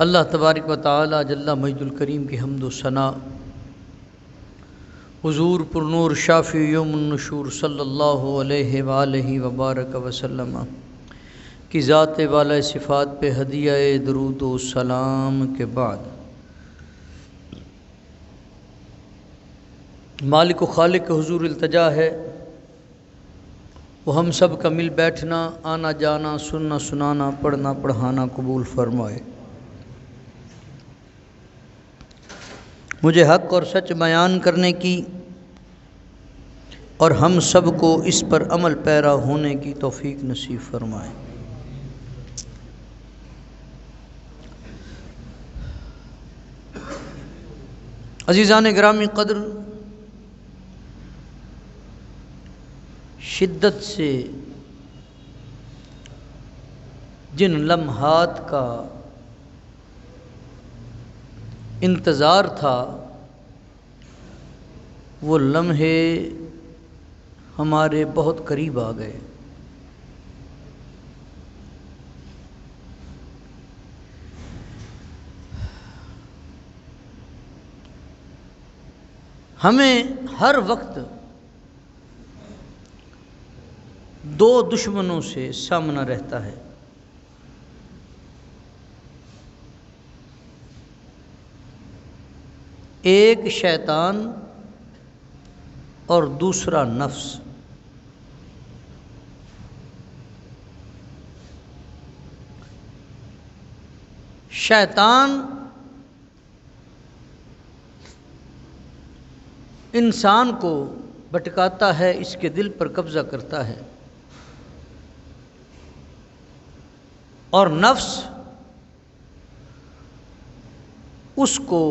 اللہ تبارک و تعالی جل مجد الکریم کی حمد و ثنا حضور پر نور شافی یوم النشور صلی اللہ علیہ وآلہ وبارک وسلم کی ذات والا صفات پہ ہدیہ درود و سلام کے بعد مالک و خالق کے حضور التجا ہے وہ ہم سب کا مل بیٹھنا، آنا جانا، سننا سنانا، پڑھنا پڑھانا قبول فرمائے۔ مجھے حق اور سچ بیان کرنے کی اور ہم سب کو اس پر عمل پیرا ہونے کی توفیق نصیب فرمائے۔ عزیزان گرامی قدر، شدت سے جن لمحات کا انتظار تھا وہ لمحے ہمارے بہت قریب آ گئے۔ ہمیں ہر وقت دو دشمنوں سے سامنا رہتا ہے، ایک شیطان اور دوسرا نفس۔ شیطان انسان کو بھٹکاتا ہے، اس کے دل پر قبضہ کرتا ہے، اور نفس اس کو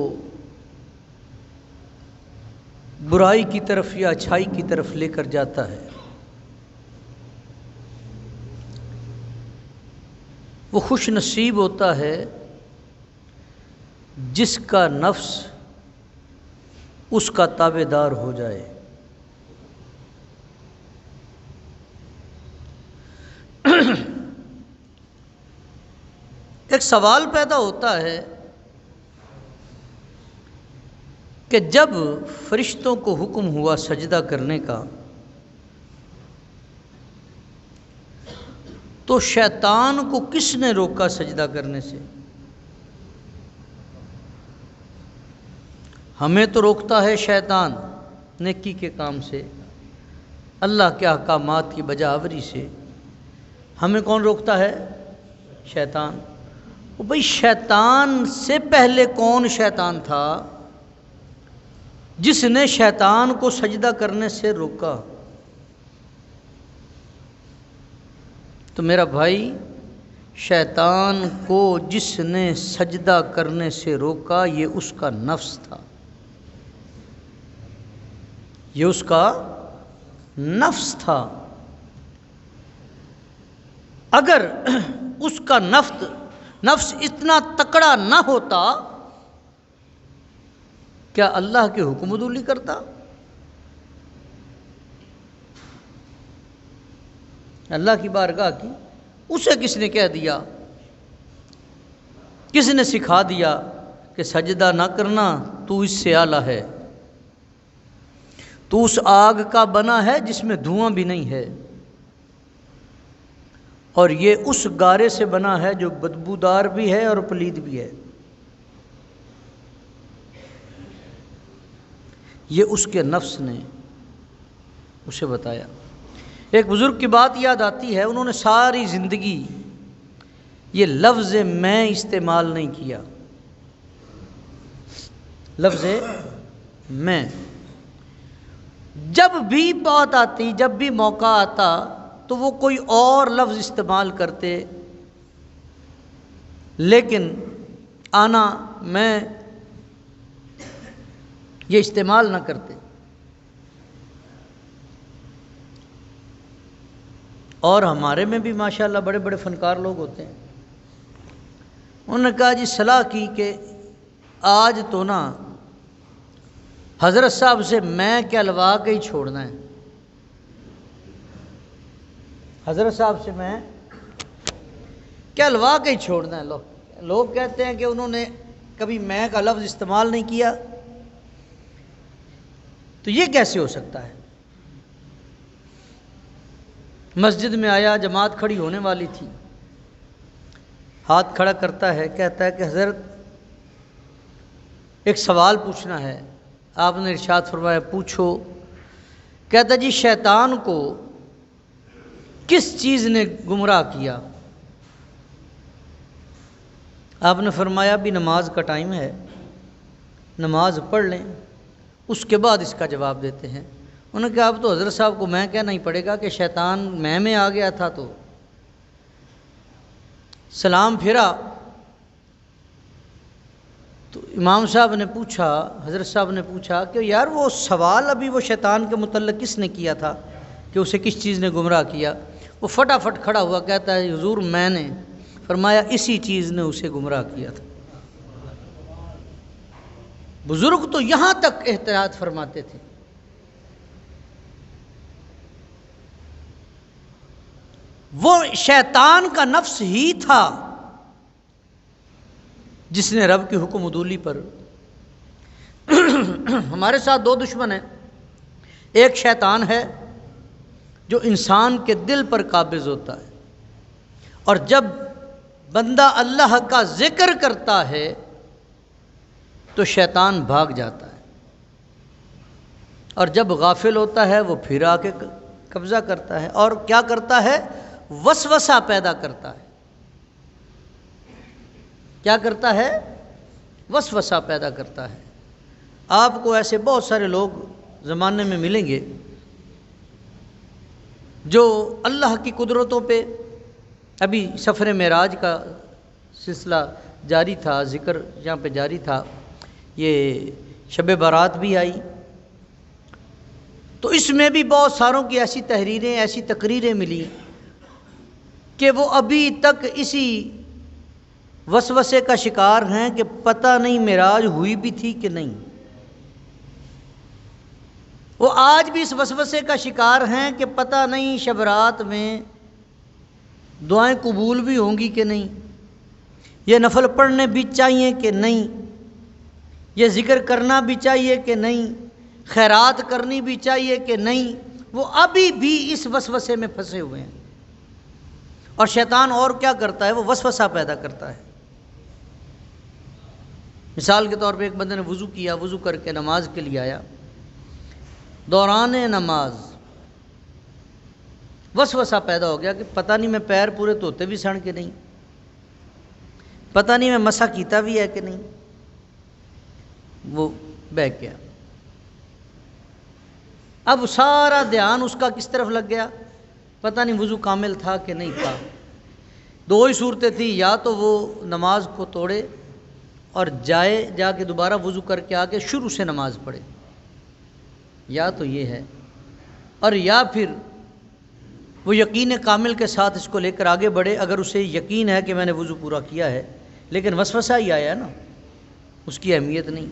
برائی کی طرف یا اچھائی کی طرف لے کر جاتا ہے۔ وہ خوش نصیب ہوتا ہے جس کا نفس اس کا تابع دار ہو جائے۔ ایک سوال پیدا ہوتا ہے کہ جب فرشتوں کو حکم ہوا سجدہ کرنے کا تو شیطان کو کس نے روکا سجدہ کرنے سے؟ ہمیں تو روکتا ہے شیطان نیکی کے کام سے، اللہ کے احکامات کی بجا آوری سے۔ ہمیں کون روکتا ہے؟ شیطان۔ بھئی شیطان سے پہلے کون شیطان تھا جس نے شیطان کو سجدہ کرنے سے روکا؟ تو میرا بھائی، شیطان کو جس نے سجدہ کرنے سے روکا یہ اس کا نفس تھا، یہ اس کا نفس تھا۔ اگر اس کا نفس اتنا تکڑا نہ ہوتا کیا اللہ کے حکم عدولی کرتا؟ اللہ کی بارگاہ کی اسے کس نے کہہ دیا، کس نے سکھا دیا کہ سجدہ نہ کرنا، تو اس سے اعلیٰ ہے، تو اس آگ کا بنا ہے جس میں دھواں بھی نہیں ہے، اور یہ اس گارے سے بنا ہے جو بدبودار بھی ہے اور پلید بھی ہے۔ یہ اس کے نفس نے اسے بتایا۔ ایک بزرگ کی بات یاد آتی ہے، انہوں نے ساری زندگی یہ لفظ میں استعمال نہیں کیا، لفظ میں۔ جب بھی بات آتی، جب بھی موقع آتا تو وہ کوئی اور لفظ استعمال کرتے، لیکن آنا میں یہ استعمال نہ کرتے۔ اور ہمارے میں بھی ماشاءاللہ بڑے بڑے فنکار لوگ ہوتے ہیں، انہوں نے کہا جی صلاح کی کہ آج تو نا حضرت صاحب سے میں کہلوا کے ہی چھوڑنا ہے، حضرت صاحب سے میں کہلوا کے ہی چھوڑنا ہے۔ لو لوگ کہتے ہیں کہ انہوں نے کبھی میں کا لفظ استعمال نہیں کیا، تو یہ کیسے ہو سکتا ہے؟ مسجد میں آیا، جماعت کھڑی ہونے والی تھی، ہاتھ کھڑا کرتا ہے، کہتا ہے کہ حضرت ایک سوال پوچھنا ہے۔ آپ نے ارشاد فرمایا پوچھو۔ کہتا جی شیطان کو کس چیز نے گمراہ کیا؟ آپ نے فرمایا بھی نماز کا ٹائم ہے، نماز پڑھ لیں، اس کے بعد اس کا جواب دیتے ہیں۔ انہوں نے کہا اب تو حضرت صاحب کو میں کہنا ہی پڑے گا کہ شیطان میں آ گیا تھا۔ تو سلام پھرا تو امام صاحب نے پوچھا، حضرت صاحب نے پوچھا کہ یار وہ سوال ابھی وہ شیطان کے متعلق کس نے کیا تھا کہ اسے کس چیز نے گمراہ کیا؟ وہ فٹافٹ کھڑا ہوا کہتا ہے حضور میں نے۔ فرمایا اسی چیز نے اسے گمراہ کیا تھا۔ بزرگ تو یہاں تک احتیاط فرماتے تھے۔ وہ شیطان کا نفس ہی تھا جس نے رب کی حکم عدولی پر ہمارے ساتھ دو دشمن ہیں۔ ایک شیطان ہے جو انسان کے دل پر قابض ہوتا ہے، اور جب بندہ اللہ کا ذکر کرتا ہے تو شیطان بھاگ جاتا ہے، اور جب غافل ہوتا ہے وہ پھر آ کے قبضہ کرتا ہے، اور کیا کرتا ہے؟ وسوسہ پیدا کرتا ہے۔ کیا کرتا ہے؟ وسوسہ پیدا کرتا ہے۔ آپ کو ایسے بہت سارے لوگ زمانے میں ملیں گے جو اللہ کی قدرتوں پہ، ابھی سفر معراج کا سلسلہ جاری تھا، ذکر یہاں پہ جاری تھا، یہ شب برات بھی آئی، تو اس میں بھی بہت ساروں کی ایسی تحریریں، ایسی تقریریں ملی کہ وہ ابھی تک اسی وسوسے کا شکار ہیں کہ پتہ نہیں معراج ہوئی بھی تھی کہ نہیں۔ وہ آج بھی اس وسوسے کا شکار ہیں کہ پتہ نہیں شب رات میں دعائیں قبول بھی ہوں گی کہ نہیں، یہ نفل پڑھنے بھی چاہیے کہ نہیں، یہ ذکر کرنا بھی چاہیے کہ نہیں، خیرات کرنی بھی چاہیے کہ نہیں۔ وہ ابھی بھی اس وسوسے میں پھنسے ہوئے ہیں۔ اور شیطان اور کیا کرتا ہے؟ وہ وسوسہ پیدا کرتا ہے۔ مثال کے طور پہ ایک بندے نے وضو کیا، وضو کر کے نماز کے لیے آیا، دوران نماز وسوسہ پیدا ہو گیا کہ پتہ نہیں میں پیر پورے دھوتے بھی سن کے نہیں، پتہ نہیں میں مسح کیتا بھی ہے کہ نہیں، وہ بہک گیا۔ اب سارا دھیان اس کا کس طرف لگ گیا؟ پتہ نہیں وضو کامل تھا کہ نہیں تھا۔ دو ہی صورتیں تھیں، یا تو وہ نماز کو توڑے اور جائے، جا کے دوبارہ وضو کر کے آ کے شروع سے نماز پڑھے، یا تو یہ ہے، اور یا پھر وہ یقین کامل کے ساتھ اس کو لے کر آگے بڑھے، اگر اسے یقین ہے کہ میں نے وضو پورا کیا ہے، لیکن وسوسہ ہی آیا ہے نا، اس کی اہمیت نہیں۔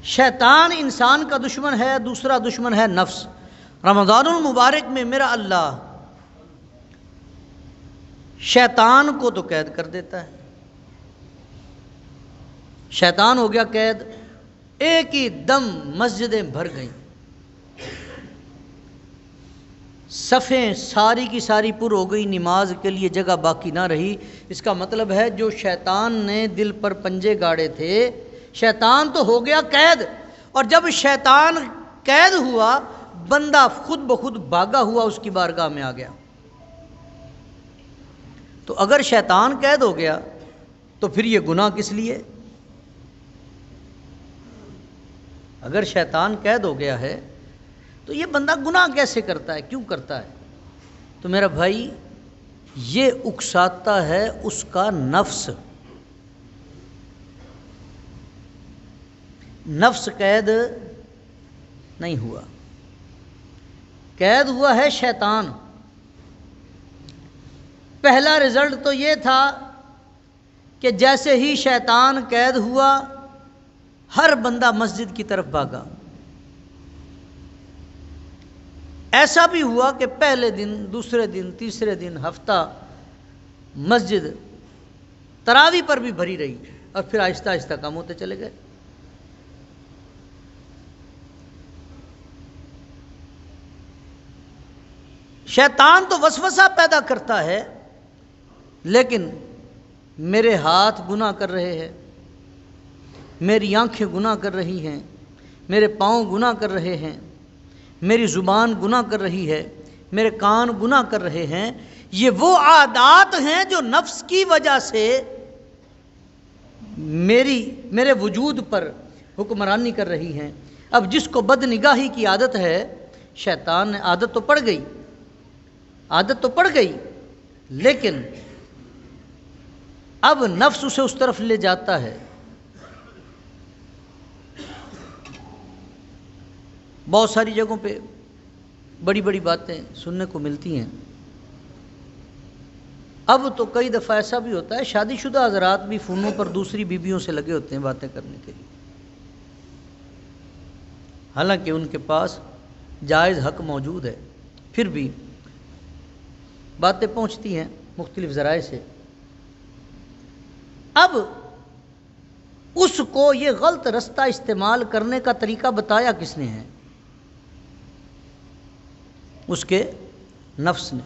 شیطان انسان کا دشمن ہے، دوسرا دشمن ہے نفس۔ رمضان المبارک میں میرا اللہ شیطان کو تو قید کر دیتا ہے۔ شیطان ہو گیا قید، ایک ہی دم مسجدیں بھر گئیں، صفیں ساری کی ساری پر ہو گئی، نماز کے لیے جگہ باقی نہ رہی۔ اس کا مطلب ہے جو شیطان نے دل پر پنجے گاڑے تھے، شیطان تو ہو گیا قید، اور جب شیطان قید ہوا بندہ خود بخود بھاگا ہوا اس کی بارگاہ میں آ گیا۔ تو اگر شیطان قید ہو گیا تو پھر یہ گناہ کس لیے؟ اگر شیطان قید ہو گیا ہے تو یہ بندہ گناہ کیسے کرتا ہے، کیوں کرتا ہے؟ تو میرا بھائی یہ اکساتا ہے اس کا نفس۔ نفس قید نہیں ہوا، قید ہوا ہے شیطان۔ پہلا رزلٹ تو یہ تھا کہ جیسے ہی شیطان قید ہوا ہر بندہ مسجد کی طرف بھاگا۔ ایسا بھی ہوا کہ پہلے دن، دوسرے دن، تیسرے دن، ہفتہ مسجد تراویح پر بھی بھری رہی اور پھر آہستہ آہستہ کم ہوتے چلے گئے۔ شیطان تو وسوسہ پیدا کرتا ہے، لیکن میرے ہاتھ گناہ کر رہے ہیں، میری آنکھیں گناہ کر رہی ہیں، میرے پاؤں گناہ کر رہے ہیں، میری زبان گناہ کر رہی ہے، میرے کان گناہ کر رہے ہیں، یہ وہ عادات ہیں جو نفس کی وجہ سے میرے وجود پر حکمرانی کر رہی ہیں۔ اب جس کو بد نگاہی کی عادت ہے، شیطان نے عادت تو پڑ گئی، لیکن اب نفس اسے اس طرف لے جاتا ہے۔ بہت ساری جگہوں پہ بڑی بڑی باتیں سننے کو ملتی ہیں۔ اب تو کئی دفعہ ایسا بھی ہوتا ہے، شادی شدہ حضرات بھی فونوں پر دوسری بیویوں سے لگے ہوتے ہیں باتیں کرنے کے لیے، حالانکہ ان کے پاس جائز حق موجود ہے، پھر بھی باتیں پہنچتی ہیں مختلف ذرائع سے۔ اب اس کو یہ غلط رستہ استعمال کرنے کا طریقہ بتایا کس نے ہے؟ اس کے نفس نے۔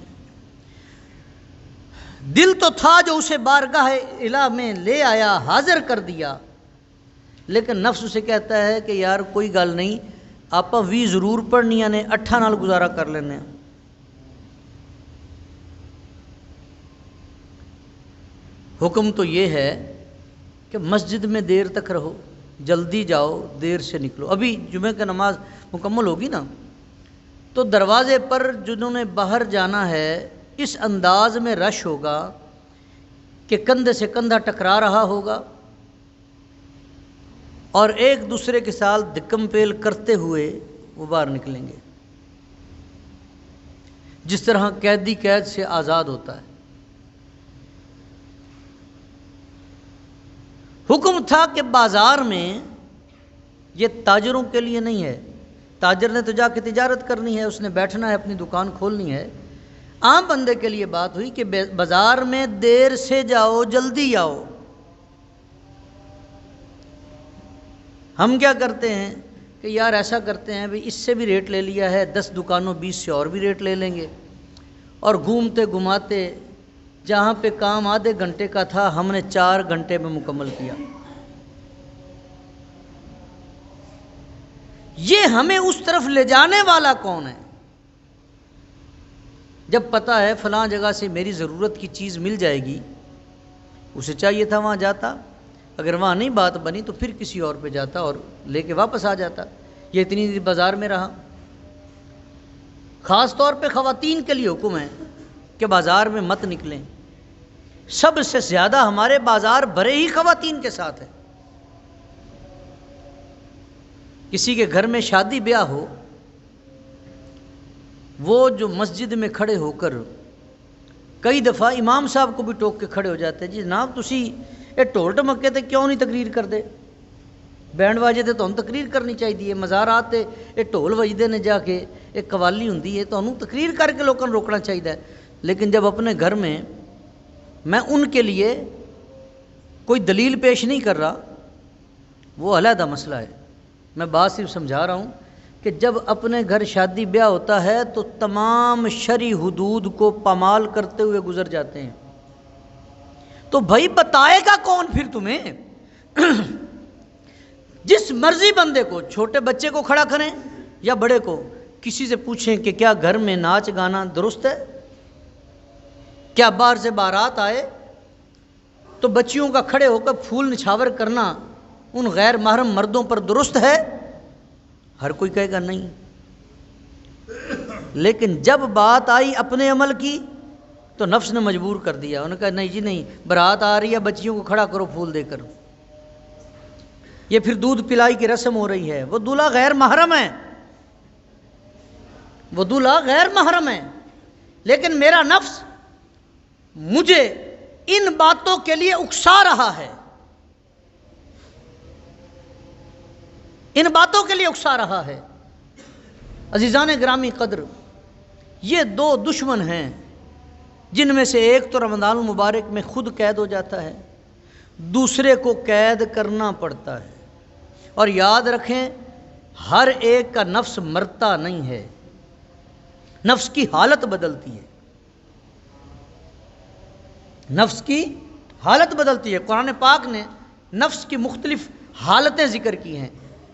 دل تو تھا جو اسے بارگاہ الہ میں لے آیا، حاضر کر دیا، لیکن نفس اسے کہتا ہے کہ یار کوئی گل نہیں، آپا وی ضرور پڑھنیاں نے، 8 نال گزارا کر لینے۔ حکم تو یہ ہے کہ مسجد میں دیر تک رہو، جلدی جاؤ، دیر سے نکلو۔ ابھی جمعہ کی نماز مکمل ہوگی نا، تو دروازے پر جنہوں نے باہر جانا ہے اس انداز میں رش ہوگا کہ کندھے سے کندھا ٹکرا رہا ہوگا اور ایک دوسرے کے ساتھ دھکم پیل کرتے ہوئے وہ باہر نکلیں گے، جس طرح قیدی قید سے آزاد ہوتا ہے۔ حکم تھا کہ بازار میں یہ تاجروں کے لیے نہیں ہے، تاجر نے تو جا کے تجارت کرنی ہے، اس نے بیٹھنا ہے، اپنی دکان کھولنی ہے۔ عام بندے کے لیے بات ہوئی کہ بازار میں دیر سے جاؤ، جلدی آؤ۔ ہم کیا کرتے ہیں کہ یار ایسا کرتے ہیں بھی اس سے بھی ریٹ لے لیا ہے، 10 دکانوں 20 سے اور بھی ریٹ لے لیں گے، اور گھومتے گھماتے جہاں پہ کام آدھے گھنٹے کا تھا ہم نے 4 گھنٹے میں مکمل کیا۔ یہ ہمیں اس طرف لے جانے والا کون ہے؟ جب پتہ ہے فلاں جگہ سے میری ضرورت کی چیز مل جائے گی، اسے چاہیے تھا وہاں جاتا، اگر وہاں نہیں بات بنی تو پھر کسی اور پہ جاتا اور لے کے واپس آ جاتا۔ یہ اتنی دیر بازار میں رہا۔ خاص طور پہ خواتین کے لیے حکم ہے کہ بازار میں مت نکلیں۔ سب سے زیادہ ہمارے بازار بھرے ہی خواتین کے ساتھ ہے۔ کسی کے گھر میں شادی بیاہ ہو، وہ جو مسجد میں کھڑے ہو کر کئی دفعہ امام صاحب کو بھی ٹوک کے کھڑے ہو جاتے ہیں، جی جناب تسی یہ ڈھول ڈمکے تے کیوں نہیں تقریر کرتے؟ بینڈ واجے تے تمہیں تقریر کرنی چاہیے، مزارات تے یہ ڈھول وجدے نے جا کے، ایک قوالی ہوندی ہے، تمہیں تقریر کر کے لوگوں کو روکنا چاہیے۔ لیکن جب اپنے گھر میں میں ان کے لیے کوئی دلیل پیش نہیں کر رہا، وہ علیحدہ مسئلہ ہے۔ میں بات صرف سمجھا رہا ہوں کہ جب اپنے گھر شادی بیاہ ہوتا ہے تو تمام شرعی حدود کو پامال کرتے ہوئے گزر جاتے ہیں۔ تو بھائی بتائے گا کون پھر تمہیں؟ جس مرضی بندے کو، چھوٹے بچے کو کھڑا کریں یا بڑے کو، کسی سے پوچھیں کہ کیا گھر میں ناچ گانا درست ہے؟ کیا باہر سے بارات آئے تو بچیوں کا کھڑے ہو کر پھول نچھاور کرنا ان غیر محرم مردوں پر درست ہے؟ ہر کوئی کہے گا نہیں۔ لیکن جب بات آئی اپنے عمل کی تو نفس نے مجبور کر دیا، انہوں نے کہا نہیں جی نہیں، برات آ رہی ہے، بچیوں کو کھڑا کرو پھول دے کر۔ یہ پھر دودھ پلائی کی رسم ہو رہی ہے، وہ دولہا غیر محرم ہے، وہ دولہا غیر محرم ہے، لیکن میرا نفس مجھے ان باتوں کے لیے اکسا رہا ہے، ان باتوں کے لیے اکسا رہا ہے۔ عزیزان گرامی قدر، یہ 2 دشمن ہیں جن میں سے ایک تو رمضان المبارک میں خود قید ہو جاتا ہے، دوسرے کو قید کرنا پڑتا ہے۔ اور یاد رکھیں ہر ایک کا نفس مرتا نہیں ہے، نفس کی حالت بدلتی ہے، نفس کی حالت بدلتی ہے۔ قرآن پاک نے نفس کی مختلف حالتیں ذکر کی ہیں۔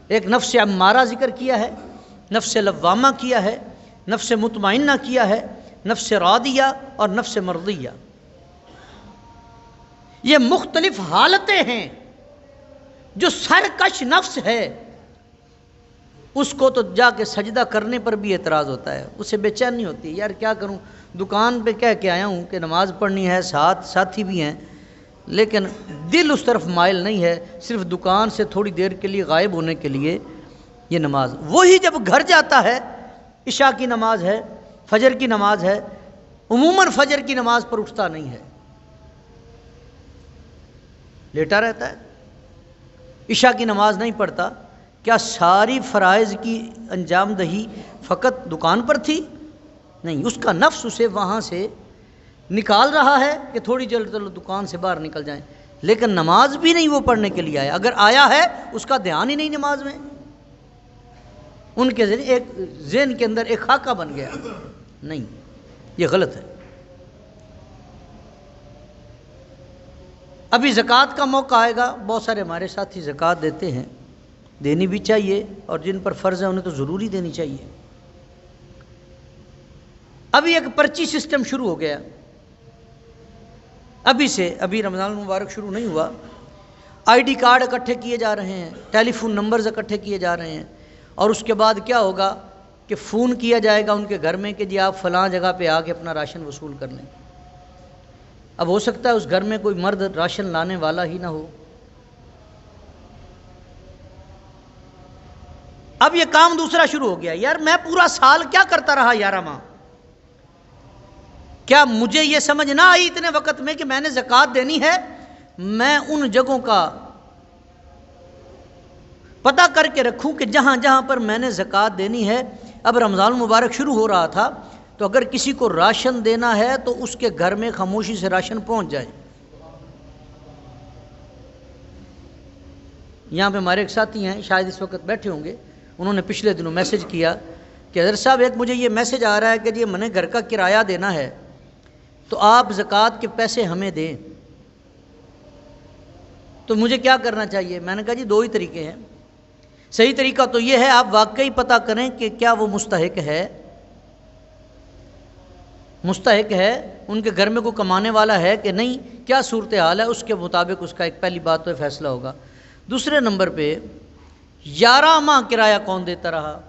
ایک نفس امارہ ذکر کیا ہے، نفس لوامہ کیا ہے، نفس مطمئنہ کیا ہے، نفس راضیہ اور نفس مرضیہ۔ یہ مختلف حالتیں ہیں۔ جو سرکش نفس ہے اس کو تو جا کے سجدہ کرنے پر بھی اعتراض ہوتا ہے، اسے بے چینی ہوتی ہے، یار کیا کروں، دکان پہ کہہ کے آیا ہوں کہ نماز پڑھنی ہے، ساتھی بھی ہیں، لیکن دل اس طرف مائل نہیں ہے، صرف دکان سے تھوڑی دیر کے لیے غائب ہونے کے لیے یہ نماز۔ وہی جب گھر جاتا ہے، عشاء کی نماز ہے، فجر کی نماز ہے، عموماً فجر کی نماز پر اٹھتا نہیں ہے، لیٹا رہتا ہے، عشاء کی نماز نہیں پڑھتا۔ کیا ساری فرائض کی انجام دہی فقط دکان پر تھی؟ نہیں، اس کا نفس اسے وہاں سے نکال رہا ہے کہ تھوڑی جلد چلو دکان سے باہر نکل جائیں، لیکن نماز بھی نہیں وہ پڑھنے کے لیے آیا۔ اگر آیا ہے اس کا دھیان ہی نہیں نماز میں، ان کے ذہن کے اندر ایک خاکہ بن گیا۔ نہیں، یہ غلط ہے۔ ابھی زکوٰۃ کا موقع آئے گا، بہت سارے ہمارے ساتھی زکوٰۃ دیتے ہیں، دینی بھی چاہیے، اور جن پر فرض ہے انہیں تو ضروری دینی چاہیے۔ ابھی ایک پرچی سسٹم شروع ہو گیا، ابھی رمضان المبارک شروع نہیں ہوا، آئی ڈی کارڈ اکٹھے کیے جا رہے ہیں، ٹیلی فون نمبرز اکٹھے کیے جا رہے ہیں، اور اس کے بعد کیا ہوگا کہ فون کیا جائے گا ان کے گھر میں کہ جی آپ فلاں جگہ پہ آ کے اپنا راشن وصول کر لیں۔ اب ہو سکتا ہے اس گھر میں کوئی مرد راشن لانے والا ہی نہ ہو۔ اب یہ کام دوسرا شروع ہو گیا، یار میں پورا سال کیا کرتا رہا 11 ماہ، کیا مجھے یہ سمجھ نہ آئی اتنے وقت میں کہ میں نے زکوٰۃ دینی ہے؟ میں ان جگہوں کا پتہ کر کے رکھوں کہ جہاں جہاں پر میں نے زکوٰۃ دینی ہے۔ اب رمضان المبارک شروع ہو رہا تھا تو اگر کسی کو راشن دینا ہے تو اس کے گھر میں خاموشی سے راشن پہنچ جائے۔ یہاں پہ ہمارے ایک ساتھی ہیں، شاید اس وقت بیٹھے ہوں گے، انہوں نے پچھلے دنوں میسج کیا کہ حضرت صاحب ایک مجھے یہ میسج آ رہا ہے کہ جی میں نے گھر کا کرایہ دینا ہے تو آپ زکوٰۃ کے پیسے ہمیں دیں، تو مجھے کیا کرنا چاہیے؟ میں نے کہا جی 2 ہی طریقے ہیں۔ صحیح طریقہ تو یہ ہے آپ واقعی پتہ کریں کہ کیا وہ مستحق ہے، ان کے گھر میں کوئی کمانے والا ہے کہ نہیں، کیا صورتحال ہے، اس کے مطابق اس کا ایک پہلی بات تو فیصلہ ہوگا۔ دوسرے نمبر پہ 11 ماہ کرایہ کون دیتا رہا؟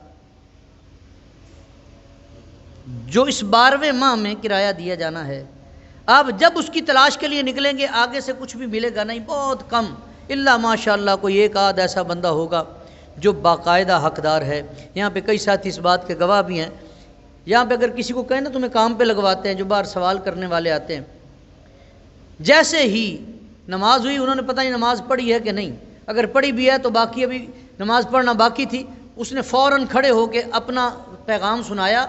جو اس 12ویں ماہ میں کرایہ دیا جانا ہے، آپ جب اس کی تلاش کے لیے نکلیں گے آگے سے کچھ بھی ملے گا نہیں، بہت کم، الا ماشاءاللہ کوئی ایک آدھ ایسا بندہ ہوگا جو باقاعدہ حقدار ہے۔ یہاں پہ کئی ساتھی اس بات کے گواہ بھی ہیں۔ یہاں پہ اگر کسی کو کہیں نا تمہیں کام پہ لگواتے ہیں، جو باہر سوال کرنے والے آتے ہیں، جیسے ہی نماز ہوئی انہوں نے پتہ نہیں نماز پڑھی ہے کہ نہیں، اگر پڑھی بھی ہے تو باقی ابھی نماز پڑھنا باقی تھی، اس نے فوراً کھڑے ہو کے اپنا پیغام سنایا،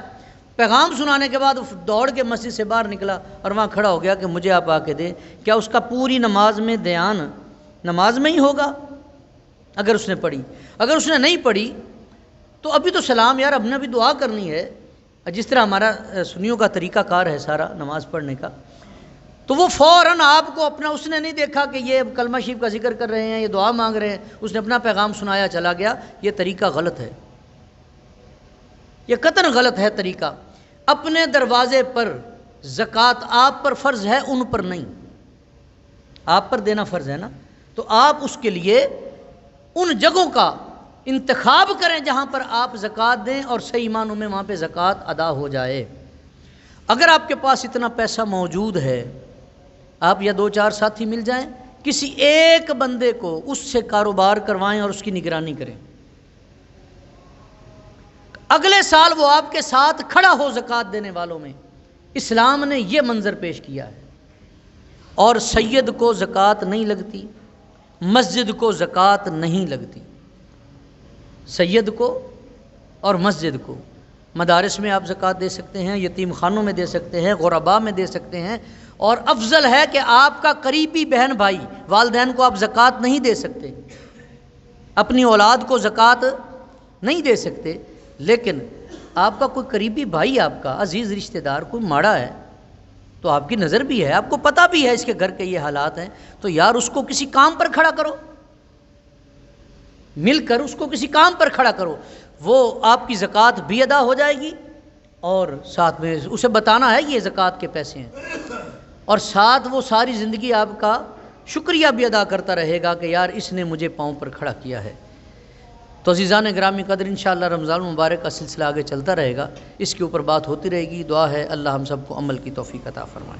پیغام سنانے کے بعد دوڑ کے مسجد سے باہر نکلا اور وہاں کھڑا ہو گیا کہ مجھے آپ آ کے دیں۔ کیا اس کا پوری نماز میں دھیان نماز میں ہی ہوگا اگر اس نے پڑھی؟ اگر اس نے نہیں پڑھی تو ابھی تو سلام، یار اب نے بھی دعا کرنی ہے، جس طرح ہمارا سنیوں کا طریقہ کار ہے سارا نماز پڑھنے کا، تو وہ فوراً آپ کو اپنا، اس نے نہیں دیکھا کہ یہ کلمہ شریف کا ذکر کر رہے ہیں، یہ دعا مانگ رہے ہیں، اس نے اپنا پیغام سنایا چلا گیا۔ یہ طریقہ غلط ہے، یہ قطعاً غلط ہے طریقہ۔ اپنے دروازے پر زکوٰۃ آپ پر فرض ہے، ان پر نہیں، آپ پر دینا فرض ہے نا، تو آپ اس کے لیے ان جگہوں کا انتخاب کریں جہاں پر آپ زکوٰۃ دیں اور صحیح معنوں میں وہاں پہ زکوٰۃ ادا ہو جائے۔ اگر آپ کے پاس اتنا پیسہ موجود ہے، آپ یا 2-4 ساتھی مل جائیں، کسی ایک بندے کو اس سے کاروبار کروائیں اور اس کی نگرانی کریں، اگلے سال وہ آپ کے ساتھ کھڑا ہو زکوٰۃ دینے والوں میں۔ اسلام نے یہ منظر پیش کیا ہے۔ اور سید کو زکوٰۃ نہیں لگتی، مسجد کو زکوٰۃ نہیں لگتی، سید کو اور مسجد کو۔ مدارس میں آپ زکوٰۃ دے سکتے ہیں، یتیم خانوں میں دے سکتے ہیں، غرباء میں دے سکتے ہیں، اور افضل ہے کہ آپ کا قریبی بہن بھائی، والدین کو آپ زکوٰۃ نہیں دے سکتے، اپنی اولاد کو زکوٰۃ نہیں دے سکتے، لیکن آپ کا کوئی قریبی بھائی، آپ کا عزیز رشتہ دار کوئی ماڑا ہے تو آپ کی نظر بھی ہے، آپ کو پتہ بھی ہے اس کے گھر کے یہ حالات ہیں، تو یار اس کو کسی کام پر کھڑا کرو، مل کر اس کو کسی کام پر کھڑا کرو، وہ آپ کی زکوٰۃ بھی ادا ہو جائے گی، اور ساتھ میں اسے بتانا ہے یہ زکوٰۃ کے پیسے ہیں، اور ساتھ وہ ساری زندگی آپ کا شکریہ بھی ادا کرتا رہے گا کہ یار اس نے مجھے پاؤں پر کھڑا کیا ہے۔ تو عزیزان گرامی قدر انشاءاللہ رمضان المبارک کا سلسلہ آگے چلتا رہے گا، اس کے اوپر بات ہوتی رہے گی۔ دعا ہے اللہ ہم سب کو عمل کی توفیق عطا فرمائے۔